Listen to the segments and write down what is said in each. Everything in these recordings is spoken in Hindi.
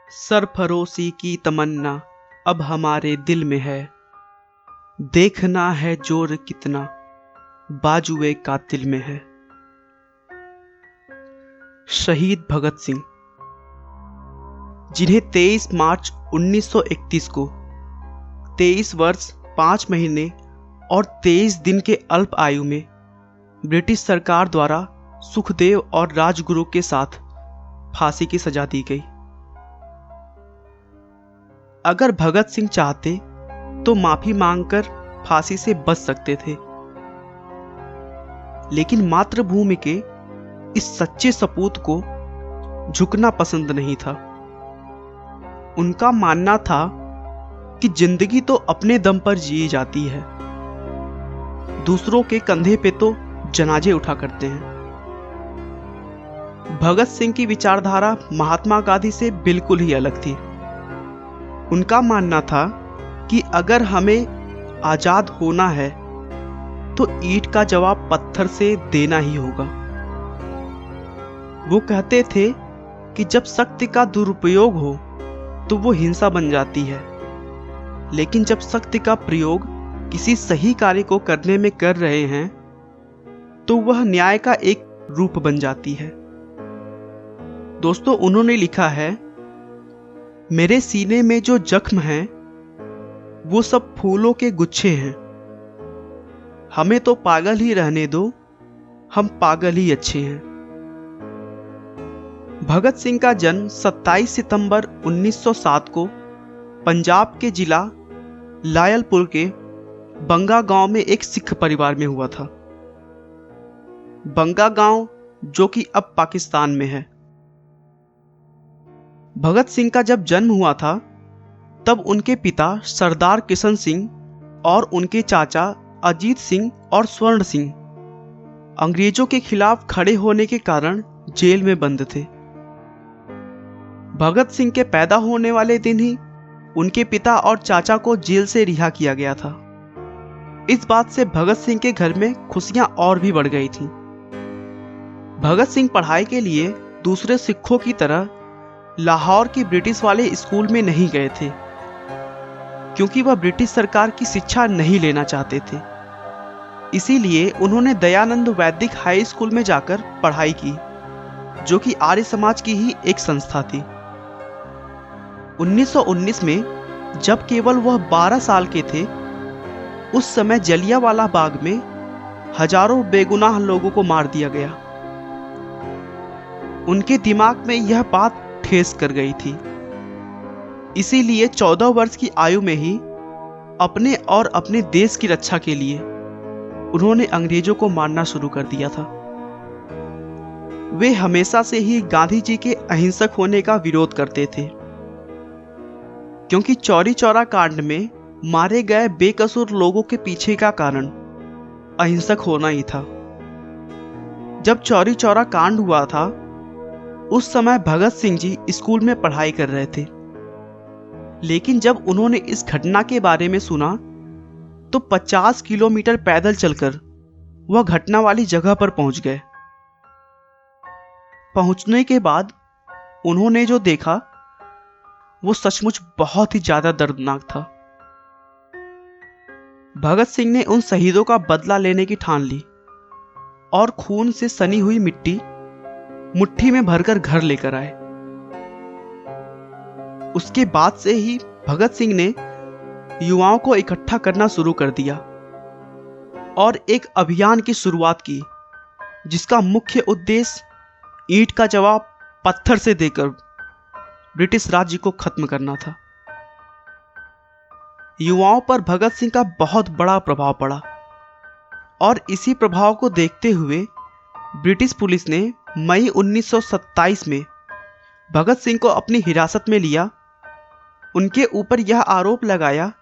सरफरोशी की तमन्ना अब हमारे दिल में है। देखना है जोर कितना बाजुए कातिल में है। शहीद भगत सिंह, जिन्हें 23 मार्च 1931 को 23 वर्ष 5 महीने और 23 दिन के अल्प आयु में ब्रिटिश सरकार द्वारा सुखदेव और राजगुरु के साथ फांसी की सजा दी गई। अगर भगत सिंह चाहते तो माफी मांगकर फांसी से बच सकते थे, लेकिन मातृभूमि के इस सच्चे सपूत को झुकना पसंद नहीं था। उनका मानना था कि जिंदगी तो अपने दम पर जी जाती है, दूसरों के कंधे पे तो जनाजे उठा करते हैं। भगत सिंह की विचारधारा महात्मा गांधी से बिल्कुल ही अलग थी। उनका मानना था कि अगर हमें आजाद होना है तो ईंट का जवाब पत्थर से देना ही होगा। वो कहते थे कि जब शक्ति का दुरुपयोग हो तो वो हिंसा बन जाती है, लेकिन जब शक्ति का प्रयोग किसी सही कार्य को करने में कर रहे हैं तो वह न्याय का एक रूप बन जाती है। दोस्तों, उन्होंने लिखा है, मेरे सीने में जो जख्म हैं वो सब फूलों के गुच्छे हैं। हमें तो पागल ही रहने दो, हम पागल ही अच्छे हैं। भगत सिंह का जन्म 27 सितंबर 1907 को पंजाब के जिला लायलपुर के बंगा गांव में एक सिख परिवार में हुआ था। बंगा गांव जो कि अब पाकिस्तान में है। भगत सिंह का जब जन्म हुआ था तब उनके पिता सरदार किशन सिंह और उनके चाचा अजीत सिंह और स्वर्ण सिंह अंग्रेजों के खिलाफ खड़े होने के कारण जेल में बंद थे। भगत सिंह के पैदा होने वाले दिन ही उनके पिता और चाचा को जेल से रिहा किया गया था। इस बात से भगत सिंह के घर में खुशियां और भी बढ़ गई थीं। भगत सिंह पढ़ाई के लिए दूसरे सिखों की तरह लाहौर की ब्रिटिश वाले स्कूल में नहीं गए थे, क्योंकि वह ब्रिटिश सरकार की शिक्षा नहीं लेना चाहते थे। इसीलिए उन्होंने दयानंद वैदिक हाई स्कूल में जाकर पढ़ाई की, जो कि आर्य समाज की ही एक संस्था थी। 1919 में जब केवल वह 12 साल के थे, उस समय जलियांवाला बाग में हजारों बेगुनाह लोगों को मार दिया गया। उनके दिमाग में यह बात ठेस कर गई थी। इसीलिए 14 वर्ष की आयु में ही अपने और अपने देश की रक्षा के लिए उन्होंने अंग्रेजों को मारना शुरू कर दिया था। वे हमेशा से ही गांधी जी के अहिंसक होने का विरोध करते थे, क्योंकि चौरी चौरा कांड में मारे गए बेकसूर लोगों के पीछे का कारण अहिंसक होना ही था। जब चौरी चौरा कांड हुआ था, उस समय भगत सिंह जी स्कूल में पढ़ाई कर रहे थे, लेकिन जब उन्होंने इस घटना के बारे में सुना तो 50 किलोमीटर पैदल चलकर वह घटना वाली जगह पर पहुंच गए। पहुंचने के बाद उन्होंने जो देखा वो सचमुच बहुत ही ज्यादा दर्दनाक था। भगत सिंह ने उन शहीदों का बदला लेने की ठान ली और खून से सनी हुई मिट्टी मुट्ठी में भरकर घर लेकर आए। उसके बाद से ही भगत सिंह ने युवाओं को इकट्ठा करना शुरू कर दिया और एक अभियान की शुरुआत की, जिसका मुख्य उद्देश्य ईंट का जवाब पत्थर से देकर ब्रिटिश राज्य को खत्म करना था। युवाओं पर भगत सिंह का बहुत बड़ा प्रभाव पड़ा और इसी प्रभाव को देखते हुए ब्रिटिश पुलिस ने मई 1927 में भगत सिंह को अपनी हिरासत में लिया। उनके ऊपर यह आरोप लगाया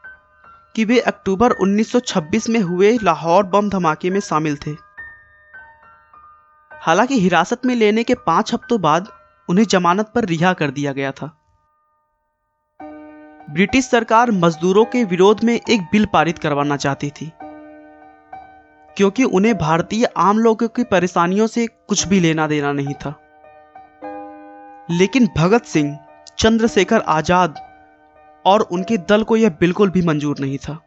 कि वे अक्टूबर 1926 में हुए लाहौर बम धमाके में शामिल थे। हालांकि हिरासत में लेने के 5 हफ्तों बाद उन्हें जमानत पर रिहा कर दिया गया था। ब्रिटिश सरकार मजदूरों के विरोध में एक बिल पारित करवाना चाहती थी, क्योंकि उन्हें भारतीय आम लोगों की परेशानियों से कुछ भी लेना देना नहीं था। लेकिन भगत सिंह चंद्रशेखर आजाद और उनके दल को यह बिल्कुल भी मंजूर नहीं था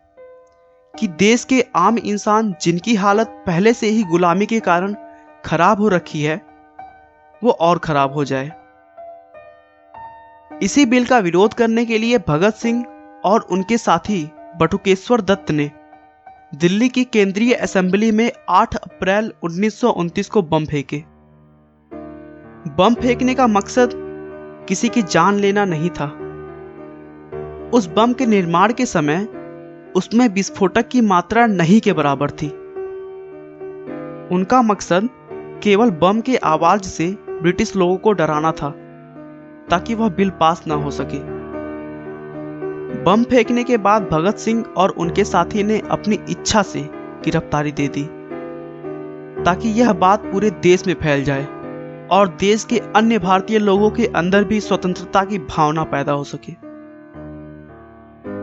कि देश के आम इंसान जिनकी हालत पहले से ही गुलामी के कारण खराब हो रखी है वो और खराब हो जाए। इसी बिल का विरोध करने के लिए भगत सिंह और उनके साथी बटुकेश्वर दत्त ने दिल्ली की केंद्रीय असेंबली में 8 अप्रैल 1929 को बम फेंके। बम फेंकने का मकसद किसी की जान लेना नहीं था। उस बम के निर्माण के समय उसमें विस्फोटक की मात्रा नहीं के बराबर थी। उनका मकसद केवल बम के आवाज से ब्रिटिश लोगों को डराना था ताकि वह बिल पास ना हो सके। बम फेंकने के बाद भगत सिंह और उनके साथी ने अपनी इच्छा से गिरफ्तारी दे दी ताकि यह बात पूरे देश में फैल जाए और देश के अन्य भारतीय लोगों के अंदर भी स्वतंत्रता की भावना पैदा हो सके।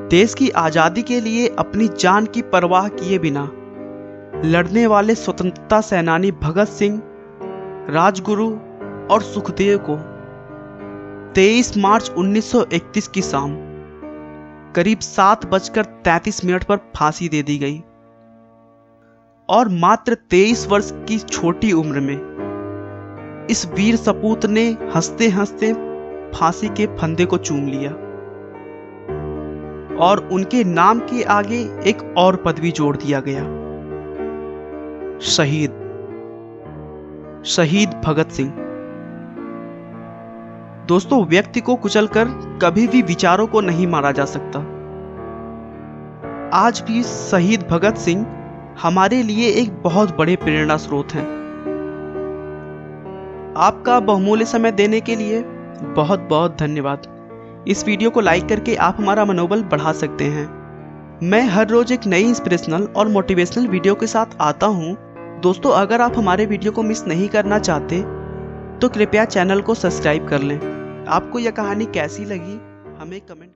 देश की आजादी के लिए अपनी जान की परवाह किए बिना लड़ने वाले स्वतंत्रता सेनानी भगत सिंह, राजगुरु और सुखदेव को 23 मार्च 1931 की शाम करीब 7:33 पर फांसी दे दी गई और मात्र 23 वर्ष की छोटी उम्र में इस वीर सपूत ने हंसते हंसते फांसी के फंदे को चूम लिया और उनके नाम के आगे एक और पदवी जोड़ दिया गया, शहीद भगत सिंह। दोस्तों, व्यक्ति को कुचलकर कभी भी विचारों को नहीं मारा जा सकता। आज भी शहीद भगत सिंह हमारे लिए एक बहुत बड़े प्रेरणा स्रोत हैं। आपका बहुमूल्य समय देने के लिए बहुत बहुत धन्यवाद। इस वीडियो को लाइक करके आप हमारा मनोबल बढ़ा सकते हैं। मैं हर रोज एक नई इंस्पिरेशनल और मोटिवेशनल वीडियो के साथ आता हूं। दोस्तों, अगर आप हमारे वीडियो को मिस नहीं करना चाहते तो कृपया चैनल को सब्सक्राइब कर लें। आपको यह कहानी कैसी लगी हमें कमेंट